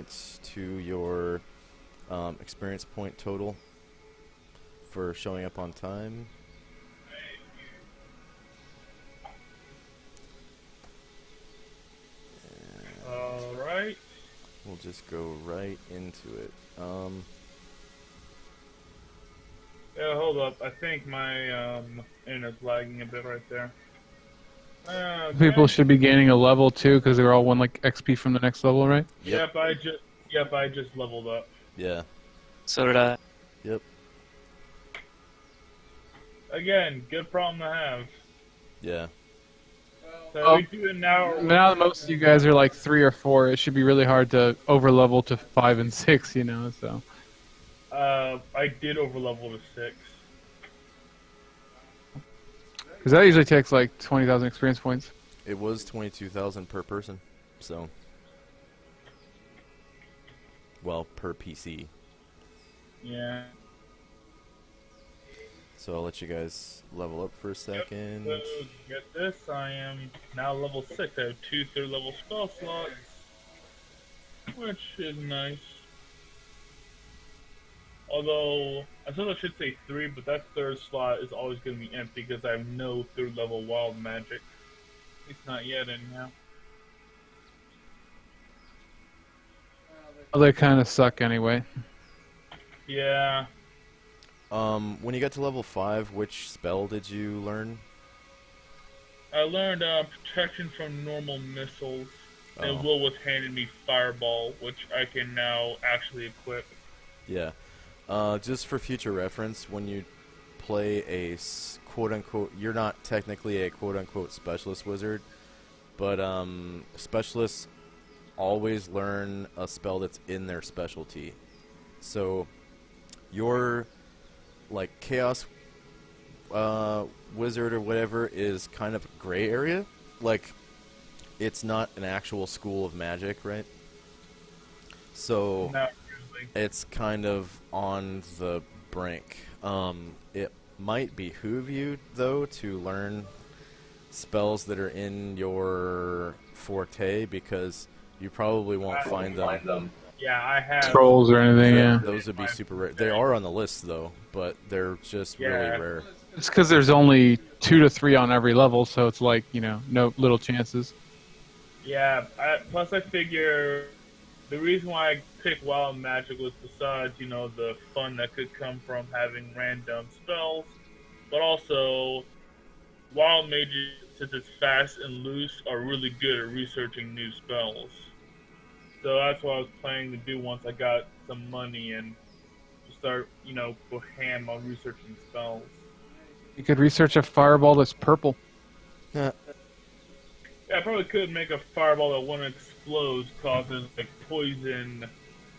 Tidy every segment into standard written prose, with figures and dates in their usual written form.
points to your experience point total for showing up on time. Alright. We'll just go right into it. Yeah, hold up. I think my internet's lagging a bit right there. Okay. People should be gaining a level too, because they were all 1 like XP from the next level, right? Yep. Yep, I just leveled up. Yeah. So did I. Yep. Again, good problem to have. Yeah. So we do it now. Now that most of you guys are like 3 or 4, it should be really hard to over level to 5 and 6, you know. So. I did overlevel to 6. Because that usually takes like 20,000 experience points. It was 22,000 per person, so. Well, per PC. Yeah. So I'll let you guys level up for a second. Yep. So get this, I am now level 6. I have 2 third level spell slots, which is nice. Although, I suppose I should say 3, but that third slot is always going to be empty because I have no third level wild magic. At least not yet, anyhow. Well, they kind of suck anyway. Yeah. When you got to level 5, which spell did you learn? I learned protection from normal missiles, and Oh. Will was handed me Fireball, which I can now actually equip. Yeah. Just for future reference, when you play a quote-unquote, you're not technically a quote-unquote specialist wizard, but specialists always learn a spell that's in their specialty. So your like chaos wizard or whatever is kind of a gray area. Like, it's not an actual school of magic, right? So Not really. it's kind of on the brink. It might behoove you, though, to learn spells that are in your forte, because you probably won't find them. Yeah, I have. Trolls or anything, yeah. Those would be super rare. They are on the list, though, but they're just really rare. It's because there's only 2 to 3 on every level, so it's like, you know, no little chances. Yeah, plus I figure the reason why I picked Wild Magic was besides, you know, the fun that could come from having random spells, but also Wild Mages, since it's fast and loose, are really good at researching new spells. So that's what I was planning to do once I got some money and to start, you know, go ham on researching spells. You could research a fireball that's purple. Yeah. Yeah, I probably could make a fireball that when it explodes causes like poison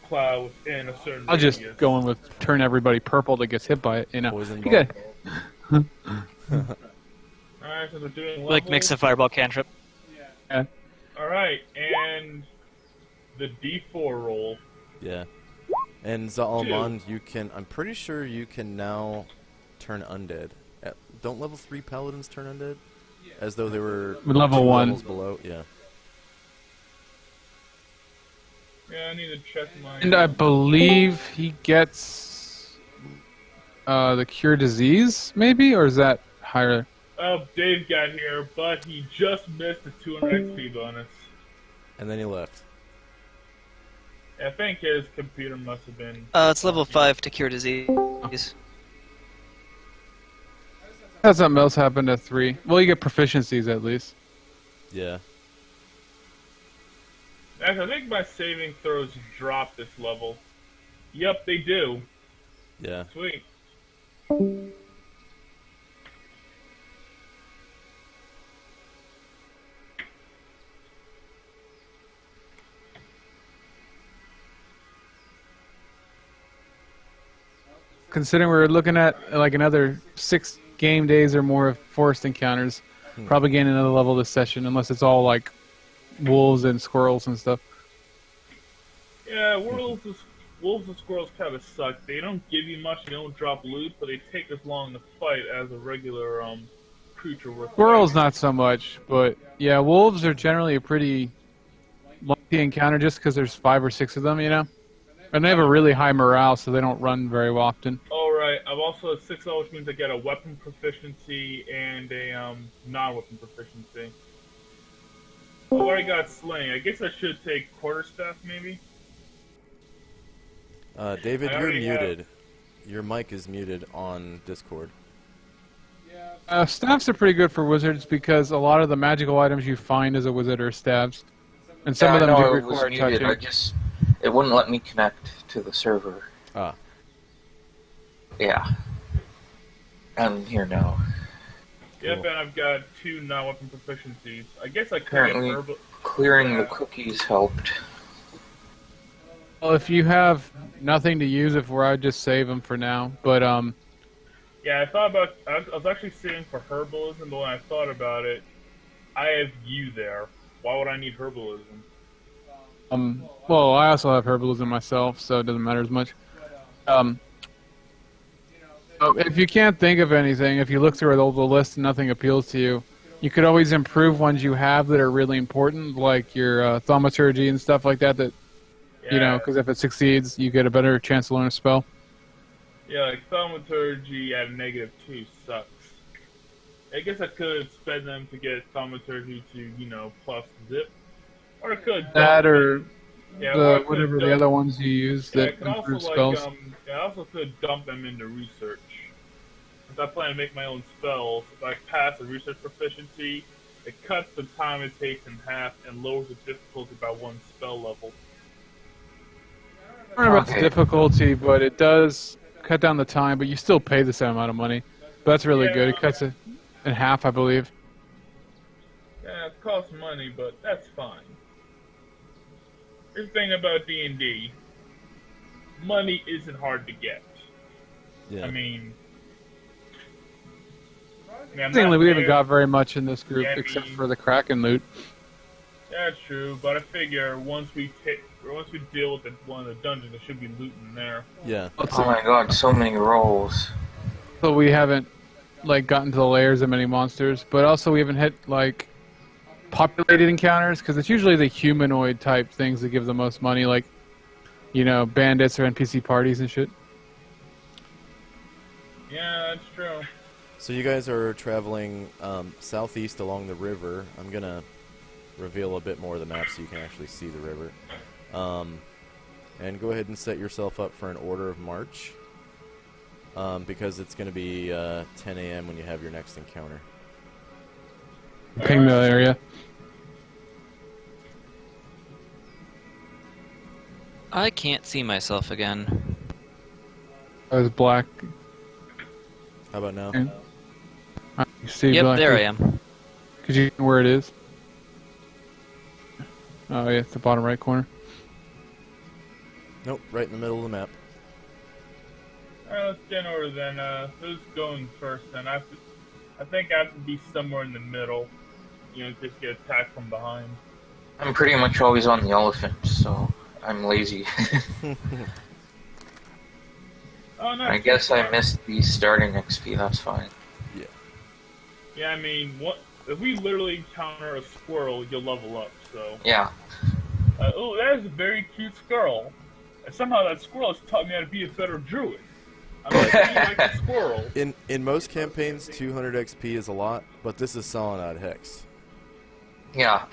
cloud within a certain I'll just radius. go in with turn everybody purple that gets hit by it, you know. Poison You ball. got- Alright, so we're doing Like mix a levels. fireball cantrip. yeah. Alright, and the D4 roll. Yeah. And Zaalman, you can... I'm pretty sure you can now turn undead. Don't level 3 paladins turn undead? As though they were Level 2 1. levels below. Yeah. Yeah, I need to check my... And I believe he gets the cure disease, maybe? Or is that higher? Oh, Dave got here, but he just missed the 200 XP bonus. And then he left. I think his computer must have been... It's level 5 to cure disease. Had something else happen at 3. Well, you get proficiencies at least. Yeah. Actually, I think my saving throws drop this level. Yep, they do. Yeah. Sweet. Considering we're looking at like another 6 game days or more of forest encounters, probably gain another level this session, unless it's all like wolves and squirrels and stuff. Yeah, wolves and squirrels kind of suck. They don't give you much, they don't drop loot, but they take as long to fight as a regular creature with Squirrels not so much, but yeah, wolves are generally a pretty lucky the encounter just because there's 5 or 6 of them, you know? And they have a really high morale, so they don't run very often. Alright, I've also at 6 level, which means I get a weapon proficiency and a non-weapon proficiency. I've already got sling. I guess I should take quarterstaff, maybe? David, I you're already have- muted. Your mic is muted on Discord. Staffs are pretty good for wizards because a lot of the magical items you find as a wizard are staves. And some Yeah, of them I know do it was require muted. touching. It wouldn't let me connect to the server. Ah. Yeah. I'm here now. Yep, Cool. and I've got 2 non-weapon proficiencies. I guess I could get Apparently, herbal. clearing the cookies helped. Well, if you have nothing to use it for, I'd just save them for now. But, Yeah, I thought about. I was actually saving for herbalism, but when I thought about it, I have you there. Why would I need herbalism? well, I also have herbalism myself, so it doesn't matter as much. If you can't think of anything, if you look through the list and nothing appeals to you, you could always improve ones you have that are really important, like your thaumaturgy and stuff like that. You know, because if it succeeds, you get a better chance to learn a spell. Yeah, like thaumaturgy at a -2 sucks. I guess I could spend them to get thaumaturgy to, plus zip. Or I could That or yeah, or I could whatever the dump- other ones you use Yeah, I that could improve also spells. I also could dump them into research. If I plan to make my own spells, if I pass a research proficiency, it cuts the time it takes in half and lowers the difficulty by 1 spell level. I don't know about the Okay. difficulty, but it does cut down the time, but you still pay the same amount of money. But that's really Yeah. good. It cuts it in half, I believe. Yeah, it costs money, but that's fine. Here's the thing about D&D. Money isn't hard to get. Yeah. I mean... I'm Interestingly, not we haven't there- got very much in this group, Yeah, except me- for the Kraken loot. That's true, but I figure once we deal with one of the dungeons, there should be loot in there. Yeah. Oh my god, so many rolls. So we haven't gotten to the layers of many monsters, but also we haven't hit populated encounters because it's usually the humanoid type things that give the most money, like bandits or NPC parties and shit. Yeah, that's true. So you guys are traveling southeast along the river. I'm gonna reveal a bit more of the map so you can actually see the river. And go ahead and set yourself up for an order of march. Because it's going to be 10 a.m. when you have your next encounter. Ping the area. I can't see myself again. I was black. How about now? Okay. You see Yep, black there I am. Could you know where it is? Oh yeah, it's the bottom right corner. Nope, right in the middle of the map. Alright, let's get in order then. Who's going first then? I think I have to be somewhere in the middle. Just get attacked from behind. I'm pretty much always on the elephant, so I'm lazy. Oh, no. I guess I missed the starting XP, that's fine. Yeah, I mean, if we literally encounter a squirrel, you'll level up, so... Yeah. Oh, that is a very cute squirrel. And somehow that squirrel has taught me how to be a better druid. I'm like a squirrel. In most campaigns, 200 XP is a lot, but this is Solynod Hex. Yeah.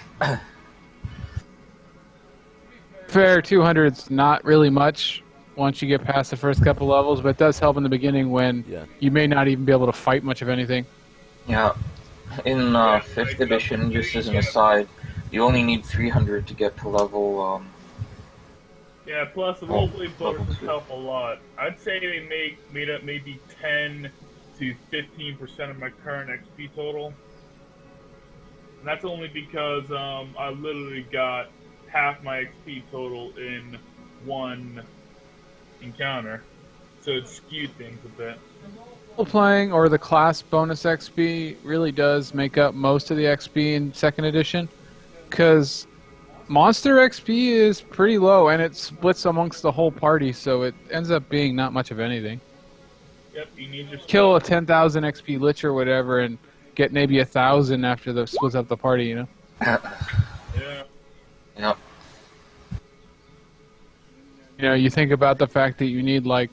Fair, 200's not really much once you get past the first couple levels, but it does help in the beginning when Yeah. you may not even be able to fight much of anything. Yeah. In 5th edition, just as an aside, you only need 300 to get to level, Yeah, plus the roleplay bonuses help a lot. I'd say they made up maybe 10 to 15% of my current XP total. And that's only because I literally got half my XP total in one encounter. So it skewed things a bit. Playing or the class bonus XP really does make up most of the XP in 2nd edition, because monster XP is pretty low and it splits amongst the whole party, so it ends up being not much of anything. Yep, you need your Kill a spell. 10,000 XP lich or whatever and get maybe 1,000 after the splits up the party, Yeah. Yep. You know, you think about the fact that you need like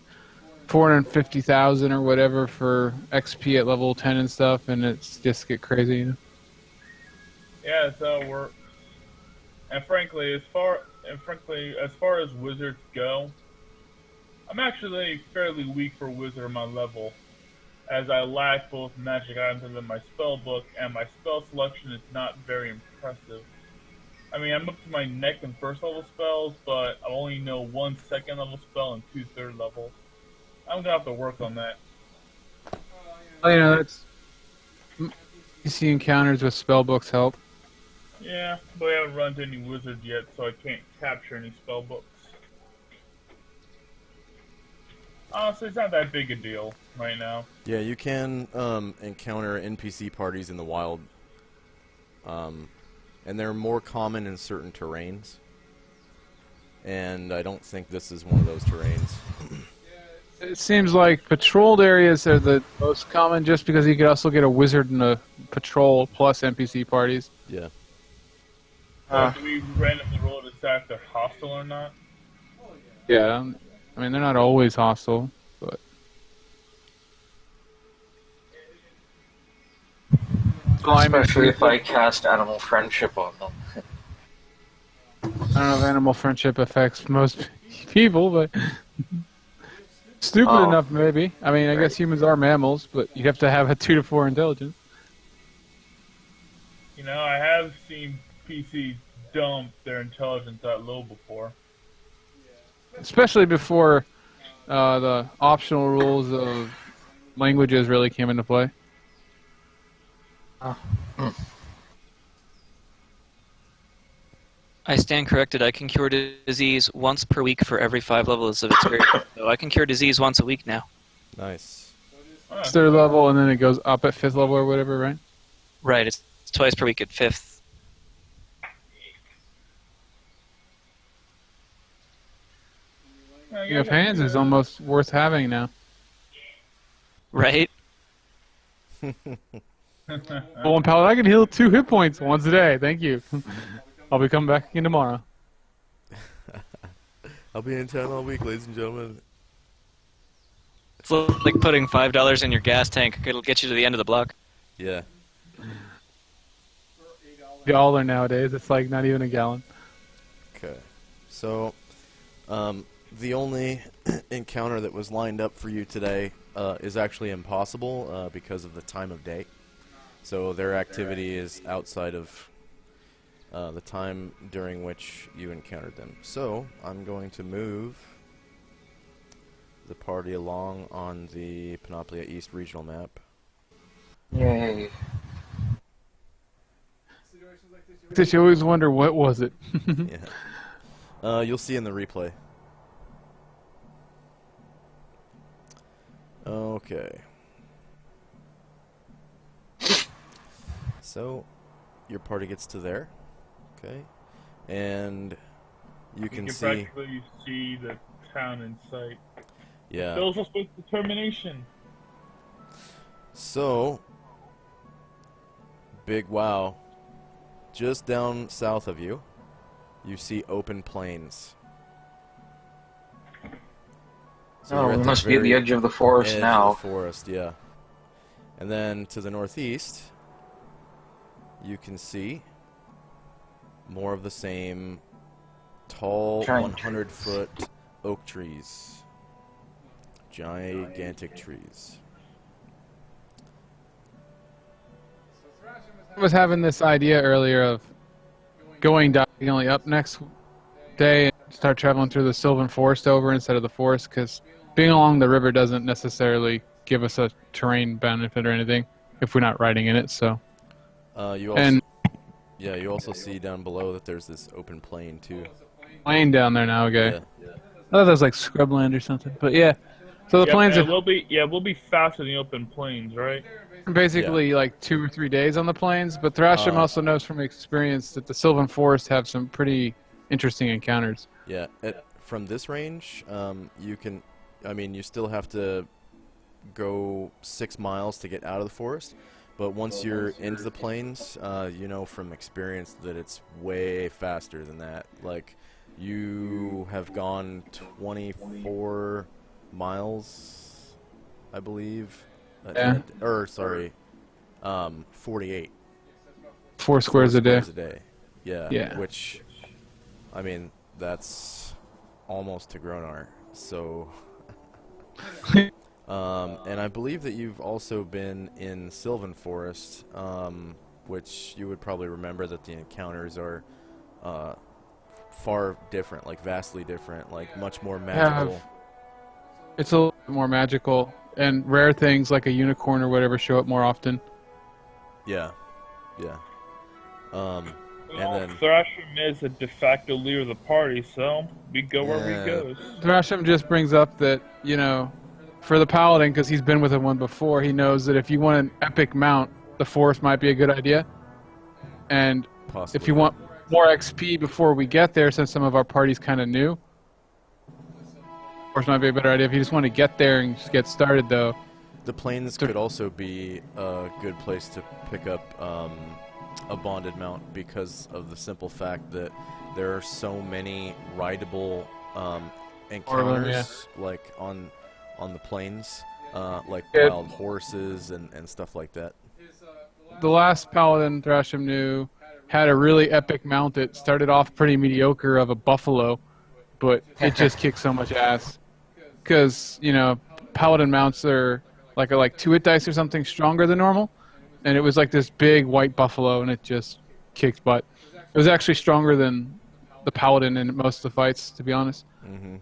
450,000 or whatever for XP at level 10 and stuff, and it's just get crazy. You know? Yeah, that's how it works. And frankly, as far as wizards go, I'm actually fairly weak for wizard on my level, as I lack both magic items in my spell book, and my spell selection is not very impressive. I mean, I'm up to my neck in first level spells, but I only know one second level spell and two third levels. I'm gonna have to work on that. Well, you know, that's PC encounters with spell books help. Yeah, but I haven't run into any wizards yet, so I can't capture any spell books. Honestly, it's not that big a deal right now. Yeah, you can encounter NPC parties in the wild, and they're more common in certain terrains. And I don't think this is one of those terrains. It seems like patrolled areas are the most common, just because you could also get a wizard in a patrol plus NPC parties. Yeah. Do we randomly roll to decide if they're hostile or not? Yeah, I mean they're not always hostile, but Especially if I cast animal friendship on them. I don't know if animal friendship affects most people, but stupid enough maybe. I mean, I guess humans are mammals, but you have to have a 2 to 4 intelligence. You know, I have seen PCs dump their intelligence that low before. Especially before the optional rules of languages really came into play. I stand corrected. I can cure disease once per week for every 5 levels of experience. So I can cure disease once a week now. Nice. It's third level, and then it goes up at 5th level or whatever, right? Right, it's twice per week at 5th. You have hands is almost worth having now. Right? Well, one pallet, I can heal 2 hit points once a day. Thank you. I'll be coming back in tomorrow. I'll be in town all week, ladies and gentlemen. It's like putting $5 in your gas tank. It'll get you to the end of the block. Yeah. $1 nowadays. It's like not even a gallon. Okay. So, the only encounter that was lined up for you today is actually impossible because of the time of day. So their activity is outside of the time during which you encountered them. So I'm going to move the party along on the Panoplia East regional map. Yay. Did you always wonder what was it? Yeah. You'll see in the replay. Okay. So, your party gets to there. Okay. And you can see... practically see the town in sight. Yeah. Fills us with determination. So, big wow. Just down south of you, you see open plains. So we must be at the edge of the forest now. Of the forest, yeah. And then to the northeast, you can see more of the same tall, 100-foot oak trees. Gigantic trees. I was having this idea earlier of going diagonally up next day and start traveling through the Sylvan Forest over instead of the forest, because being along the river doesn't necessarily give us a terrain benefit or anything if we're not riding in it. So, you also see down below that there's this open plain too. Plain down there now, okay. Yeah. I thought that was like scrubland or something, but yeah. So the plains we'll be faster than the open plains, right? Basically like 2 or 3 days on the plains, but Thrasham also knows from experience that the Sylvan Forest have some pretty interesting encounters. Yeah, from this range, you still have to go 6 miles to get out of the forest, but once you're into the plains, you know from experience that it's way faster than that. Like, You have gone 24 miles, I believe. Yeah. Or sorry, 48. 4 squares a day. Yeah. Yeah. Which, I mean, that's almost to Gronar. So, and I believe that you've also been in Sylvan Forest, which you would probably remember that the encounters are far different, like vastly different, like much more magical. It's a little bit more magical, and rare things like a unicorn or whatever show up more often. Yeah. And then Thrasham is a de facto leader of the party, so we go wherever he goes. Thrasham just brings up that, for the paladin, because he's been with him one before, he knows that if you want an epic mount, the forest might be a good idea. And possibly, if you want more XP before we get there, since some of our party's kind of new, forest might be a better idea. If you just want to get there and just get started, though. the plains could also be a good place to pick up a bonded mount, because of the simple fact that there are so many rideable encounters, like on the plains, like wild horses and stuff like that. The last paladin Thrasham knew had a really epic mount that started off pretty mediocre of a buffalo, but it just kicked so much ass. Because, paladin mounts are like 2-hit dice or something stronger than normal, and it was like this big white buffalo, and it just kicked butt. It was actually stronger than the paladin in most of the fights, to be honest. Mm-hmm.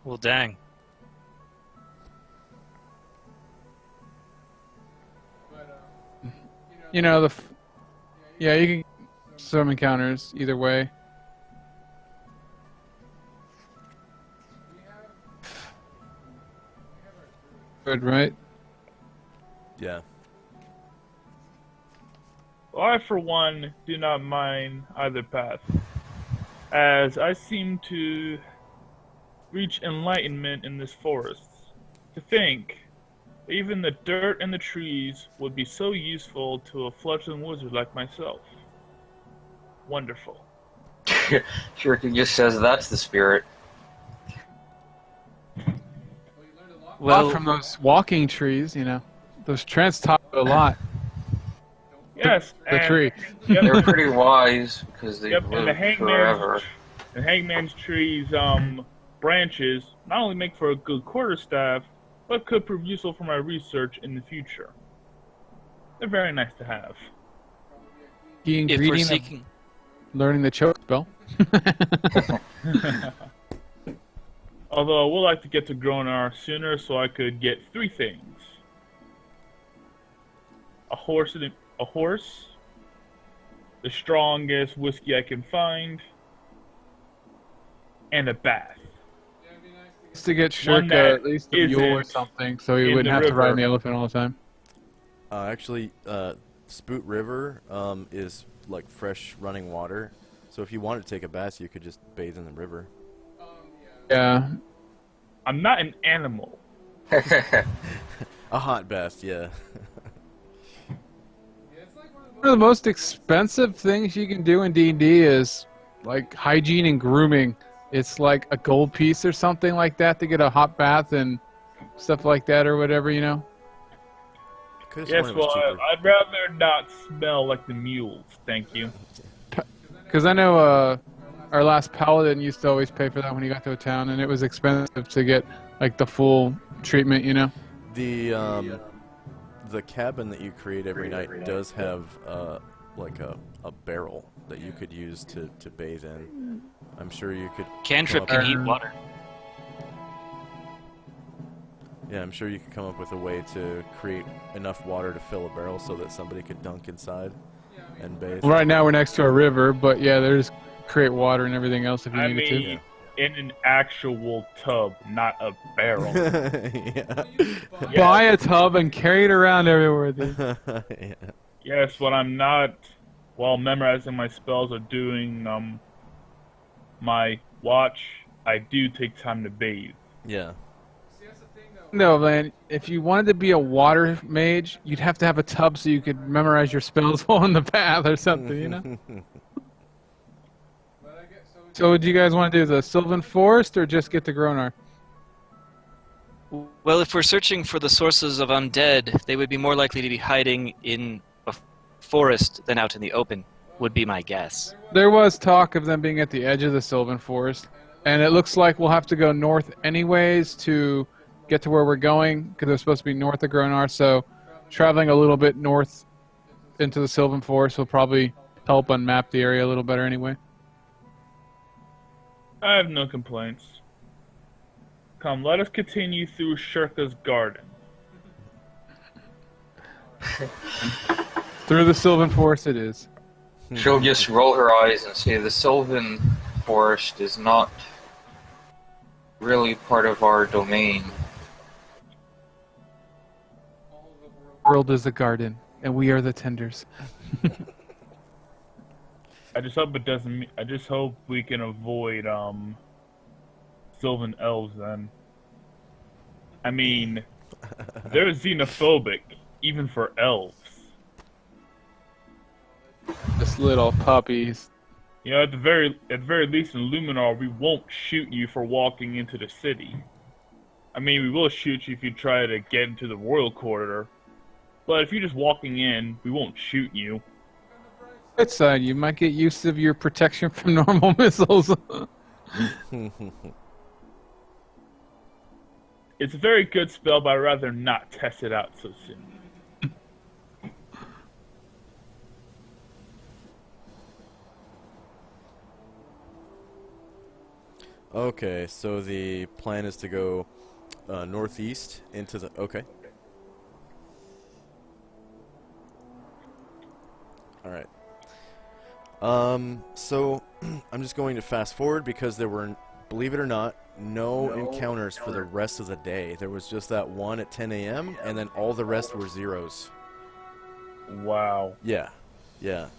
Well, dang. You can some encounters either way. Good, right? Yeah. Well, I, for one, do not mind either path, as I seem to reach enlightenment in this forest. To think, even the dirt and the trees would be so useful to a fledgling wizard like myself. Wonderful. Shuriken just says that's the spirit. Well, from those walking trees, those trends taught you a lot. Yes, The tree. Yep, They're pretty wise because they've and the lived forever. hangman's tree's branches not only make for a good quarterstaff, but could prove useful for my research in the future. They're very nice to have. If we're seeking... Learning the choke spell. Although I would like to get to Gronar sooner so I could get 3 things. A horse, the strongest whiskey I can find, and a bath. To get Shurka at least a mule or something, so he wouldn't have to ride the elephant all the time. Actually, Spoot River is like fresh running water, so if you wanted to take a bath, you could just bathe in the river. Yeah. I'm not an animal. A hot bath, yeah. One of the most expensive things you can do in D&D is like hygiene and grooming. It's like a gold piece or something like that to get a hot bath and stuff like that or whatever, Yes, well, I'd rather not smell like the mules, thank you. Because I know our last paladin used to always pay for that when he got to a town, and it was expensive to get like the full treatment, The cabin that you create every night does have like a barrel that you could use to bathe in. I'm sure you could... Cantrip can heat water. Yeah, I'm sure you could come up with a way to create enough water to fill a barrel so that somebody could dunk inside and bathe. Well, right now we're next to a river, but yeah, there's create water and everything else if you needed to. Yeah. In an actual tub, not a barrel. Buy a tub and carry it around everywhere. Yeah. Yes, when I'm not while memorizing my spells or doing my watch, I do take time to bathe. Yeah. No, man. If you wanted to be a water mage, you'd have to have a tub so you could memorize your spells while in the bath or something, So would you guys want to do the Sylvan Forest or just get the Gronar? Well, if we're searching for the sources of undead, they would be more likely to be hiding in a forest than out in the open, would be my guess. There was talk of them being at the edge of the Sylvan Forest, and it looks like we'll have to go north anyways to get to where we're going, because they're supposed to be north of Gronar, so traveling a little bit north into the Sylvan Forest will probably help unmap the area a little better anyway. I have no complaints. Come, let us continue through Shirka's garden. Through the Sylvan Forest it is. She'll just roll her eyes and say the Sylvan Forest is not really part of our domain. The world is a garden, and we are the tenders. I just hope it doesn't. I just hope we can avoid Sylvan elves. Then, I mean, they're xenophobic even for elves. Just little puppies. You know, at the very least in Luminar, we won't shoot you for walking into the city. I mean, we will shoot you if you try to get into the royal corridor. But if you're just walking in, we won't shoot you. Good side, you might get use of your protection from normal missiles. It's a very good spell, but I'd rather not test it out so soon. Okay, so the plan is to go northeast into the... Okay. Alright. So, I'm just going to fast forward because there were, believe it or not, no encounters for the rest of the day. There was just that one at 10 a.m., and then all the rest were zeros. Wow. Yeah. Yeah.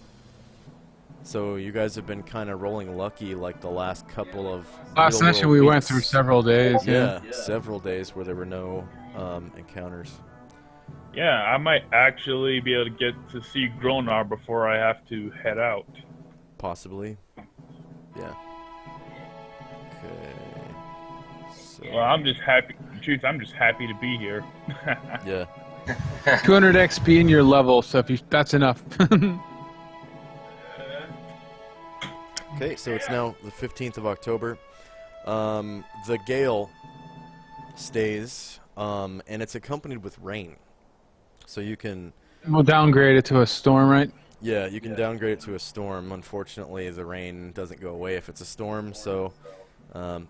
So you guys have been kind of rolling lucky like the last couple of Last session we went through several days. Yeah, several days where there were no encounters. Yeah, I might actually be able to get to see Gronar before I have to head out. Possibly. Yeah. Okay. So, Well, I'm just happy. Truth, I'm just happy to be here. yeah. 200 XP in your level, so if you, that's enough. Okay, so it's now the 15th of October. The gale stays, and it's accompanied with rain. So you can... We'll downgrade it to a storm, right? Yeah, you can downgrade it to a storm. Unfortunately, the rain doesn't go away if it's a storm, so I'm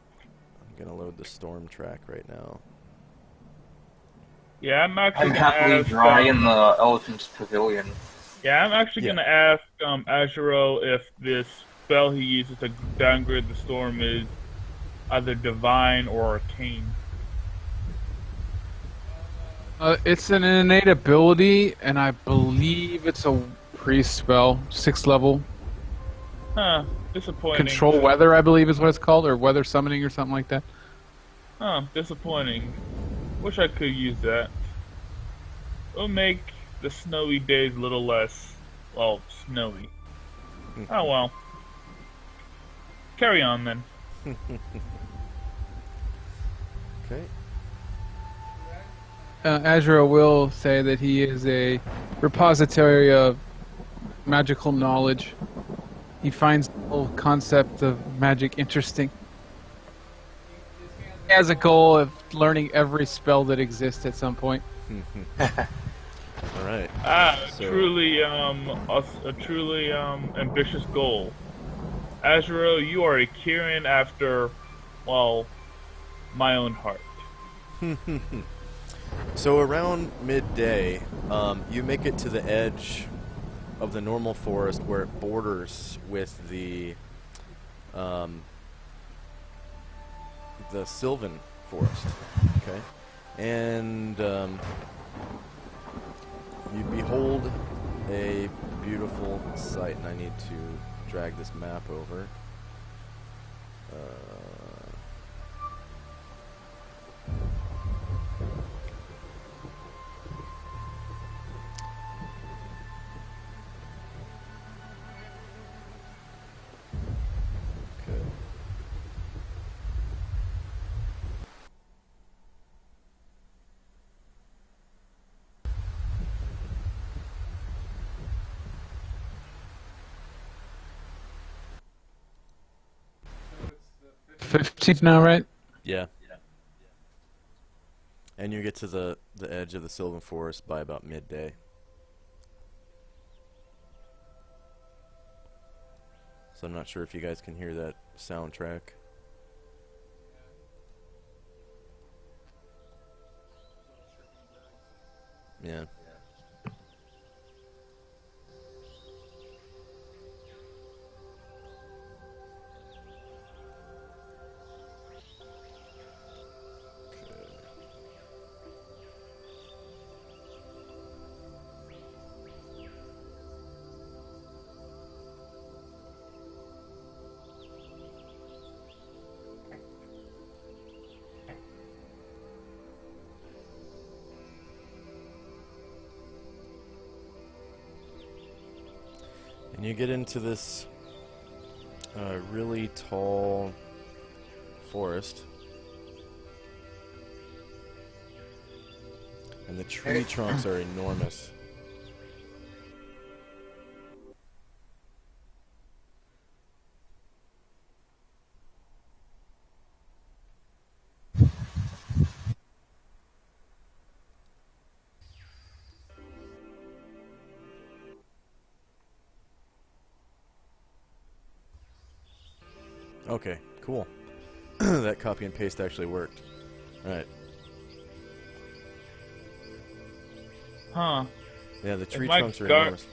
going to load the storm track right now. Yeah, I'm actually I'm gonna happily ask, dry in the Elephant's Pavilion. Yeah, I'm actually going to ask Azuro if this spell he uses to downgrade the storm is either divine or arcane. It's an innate ability, and I believe it's a priest spell, 6th level. Huh, disappointing. Control weather, I believe is what it's called, or weather summoning or something like that. Huh, disappointing. Wish I could use that. It'll make the snowy days a little less, well, snowy. Oh well. Carry on then. Okay. Azura will say that he is a repository of magical knowledge. He finds the whole concept of magic interesting. He has a goal of learning every spell that exists at some point. All right. So- Truly, a truly ambitious goal. Azuro, you are a Kirin after, well, my own heart. So around midday, you make it to the edge of the normal forest where it borders with the Sylvan forest. Okay, and you behold a beautiful sight, and I need to drag this map over. Okay. 15th now, right? Yeah. And you get to the edge of the Sylvan Forest by about midday. So I'm not sure if you guys can hear that soundtrack. Yeah. And you get into this really tall forest. And the tree trunks are enormous. Okay, cool. That copy and paste actually worked. Alright. Huh. Yeah, the tree my trunks are gar- enormous.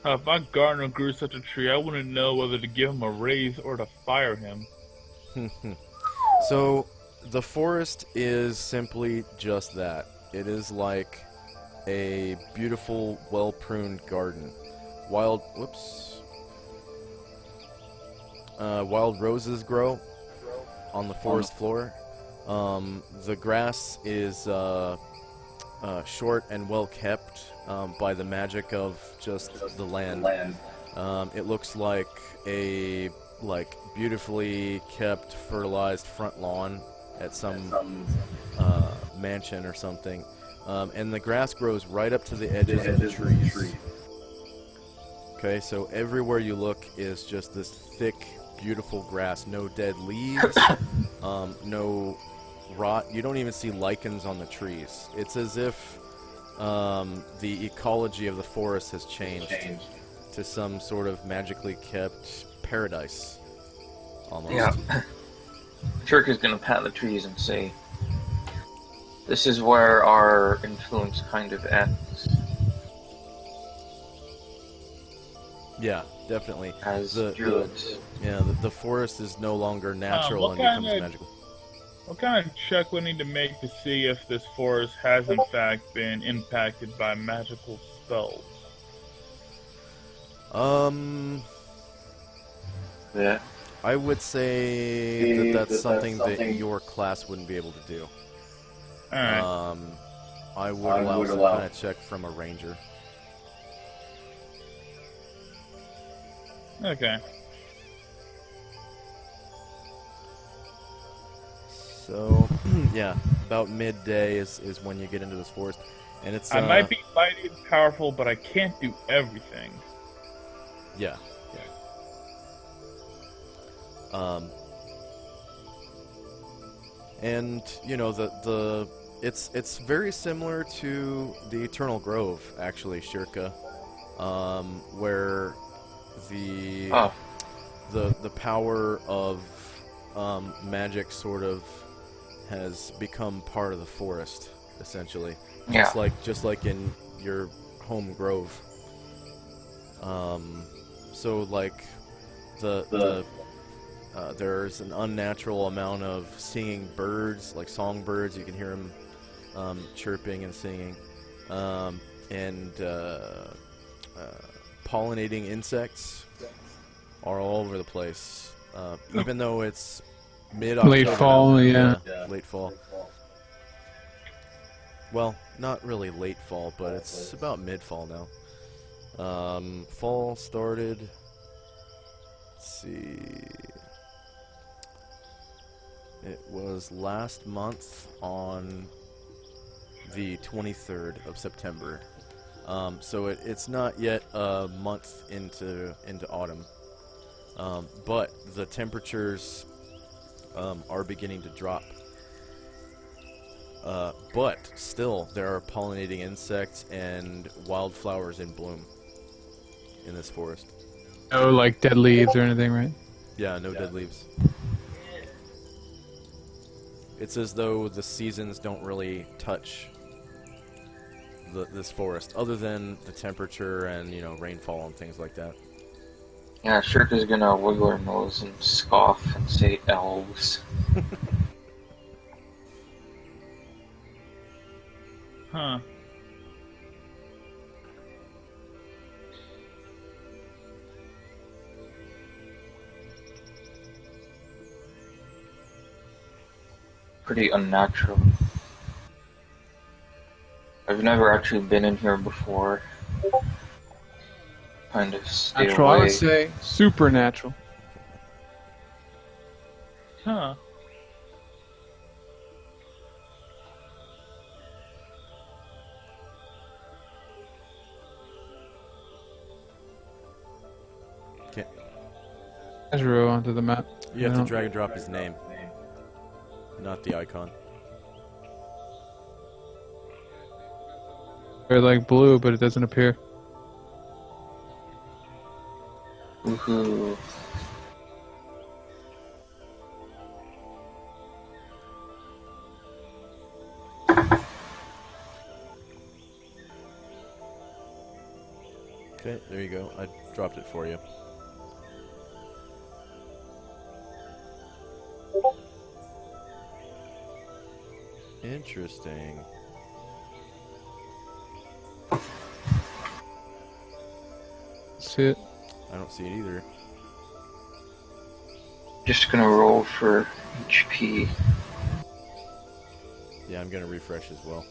If my gardener grew such a tree, I wouldn't know whether to give him a raise or to fire him. So, the forest is simply just that. It is like a beautiful, well-pruned garden. Wild roses grow on the forest floor. The grass is short and well kept by the magic of just the land. It looks like a beautifully kept, fertilized front lawn at some mansion or something. And the grass grows right up to the edges of the trees. Okay, so everywhere you look is just this thick, beautiful grass. No dead leaves, no rot. You don't even see lichens on the trees. It's as if the ecology of the forest has changed to some sort of magically kept paradise, almost. Yeah. Shirk is gonna pat the trees and say, "This is where our influence kind of ends." Yeah, definitely. As The forest is no longer natural and becomes magical. What kind of check we need to make to see if this forest has in fact been impacted by magical spells? Yeah. I would say that's something that your class wouldn't be able to do. Alright. I would allow some kind of check from a ranger. Okay. So, yeah, about midday is when you get into this forest, and it's. I might be mighty and powerful, but I can't do everything. Yeah. And you know it's very similar to the Eternal Grove, actually, Shirka, where the power of magic sort of has become part of the forest, essentially. Yeah. Just like in your home grove. So like there's an unnatural amount of singing birds, like songbirds. You can hear them chirping and singing, and pollinating insects are all over the place. Even though it's mid-October. Late fall, yeah. Late fall. Well, not really late fall, but it's about mid-fall now. Fall started. Let's see. It was last month on the 23rd of September. So it's not yet a month into autumn. But the temperatures are beginning to drop. But still, there are pollinating insects and wildflowers in bloom in this forest. No, like dead leaves or anything, right? Yeah, no dead leaves. It's as though the seasons don't really touch this forest, other than the temperature and, you know, rainfall and things like that. Yeah, Shirk is gonna wiggle her nose and scoff and say elves. Huh. Pretty unnatural. I've never actually been in here before. Kind of stay Natural, I away. would say supernatural. Huh. Can't, Azuro onto the map. you have No. to drag and drop his name, not the icon. They're like blue, but it doesn't appear. Woohoo. Okay, there you go. I dropped it for you. Interesting. See it? I don't see it either. Just gonna roll for HP. Yeah, I'm gonna refresh as well.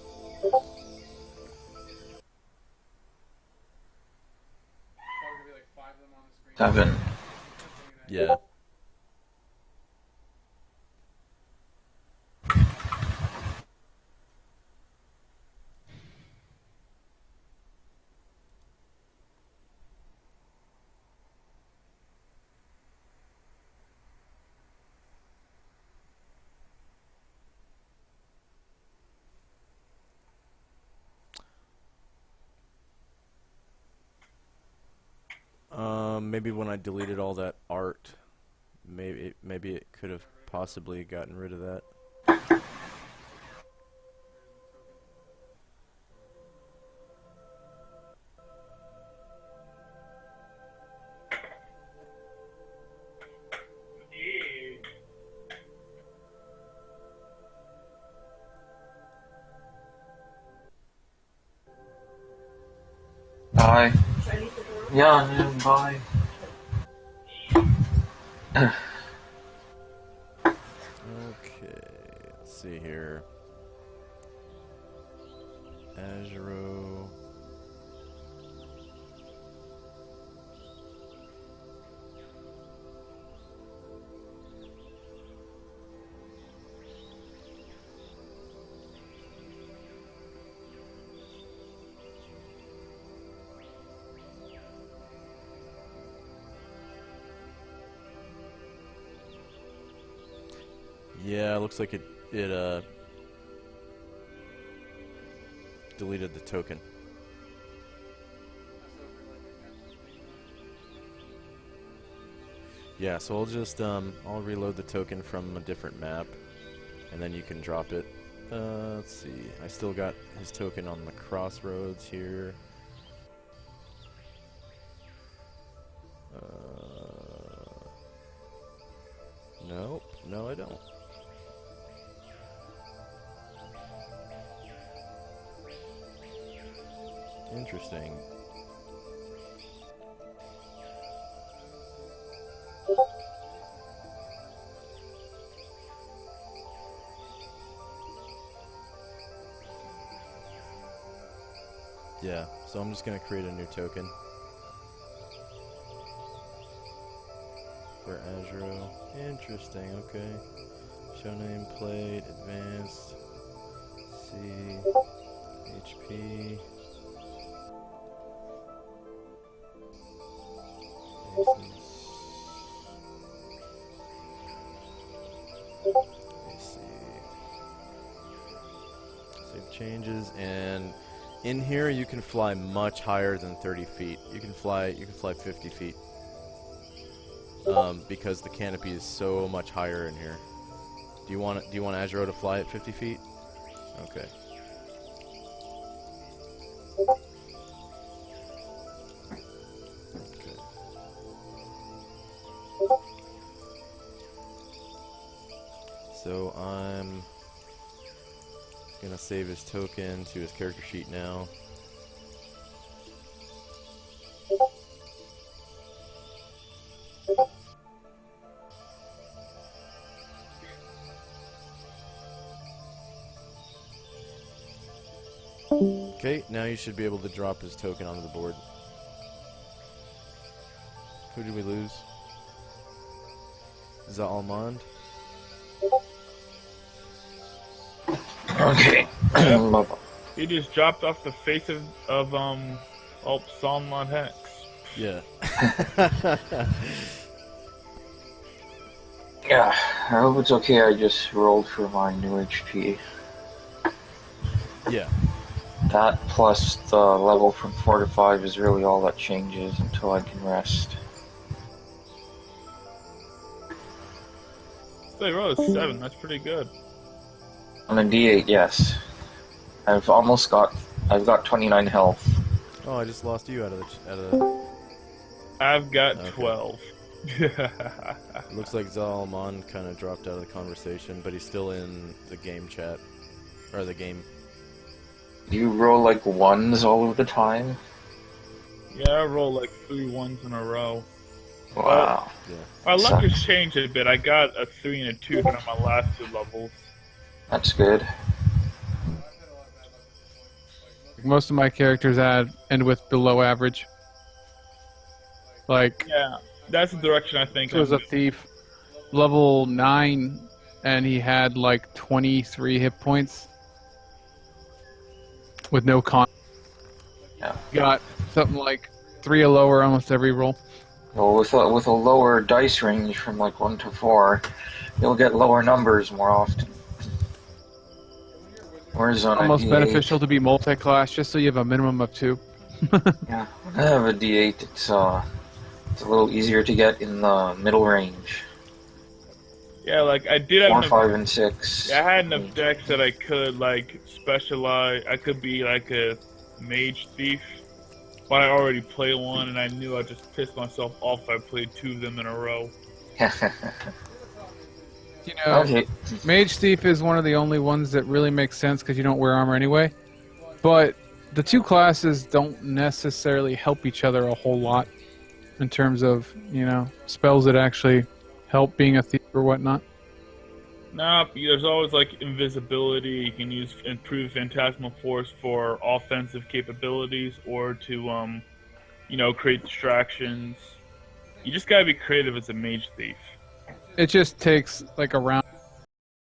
Seven. Yeah. Maybe when I deleted all that art, maybe it could have possibly gotten rid of that. Bye. Yeah, man, bye. Okay, let's see here. Azuro. Yeah, looks like it deleted the token. Yeah, so I'll just I'll reload the token from a different map, and then you can drop it. Let's see. I still got his token on the crossroads here. Nope. No, I don't. Interesting. Yeah, so I'm just gonna create a new token for Azuro. Interesting, okay. Show nameplate, advanced, C, HP. Basis. Let me see. Save changes, and in here you can fly much higher than 30 feet. You can fly 50 feet. Because the canopy is so much higher in here. Do you want Azuro to fly at 50 feet? Okay. Okay. So I'm gonna save his token to his character sheet now. Okay, now you should be able to drop his token onto the board. Who did we lose? Zalmond? Okay. He just dropped off the face of Solynod Hex. Yeah. Yeah, I hope it's okay. I just rolled for my new HP. Yeah. That plus the level from 4 to 5 is really all that changes until I can rest. So he rolled a 7. That's pretty good. On a D8, yes. I've got 29 health. Oh, I just lost you out of the. I've got Okay. 12. Looks like Zalmond kind of dropped out of the conversation, but he's still in the game chat. Or the game. Do you roll like ones all of the time? Yeah, I rolled like 3 ones in a row. Wow. Yeah. My luck has Sucks. changed a bit. I got a 3 and a 2 on my last 2 levels. That's good. Most of my characters end with below average. Like, Yeah, that's the direction I think. there was a thief, level 9, and he had like 23 hit points with no con. Yeah. Got something like 3 or lower almost every roll. Well, with a lower dice range from like 1 to 4, you'll get lower numbers more often. Whereas on Almost a D8, beneficial to be multi-class just so you have a minimum of 2. Yeah, I have a D8. It's a little easier to get in the middle range. Yeah, like I did have 4, enough, 5, and 6. I had enough decks that I could like specialize. I could be like a mage thief, but I already play one, and I knew I'd just piss myself off if I played 2 of them in a row. You know, Okay. Mage Thief is one of the only ones that really makes sense because you don't wear armor anyway. But the 2 classes don't necessarily help each other a whole lot in terms of, spells that actually help being a thief or whatnot. Nah, there's always like invisibility. You can use improved phantasmal force for offensive capabilities, or to create distractions. You just gotta be creative as a mage thief. It just takes like a round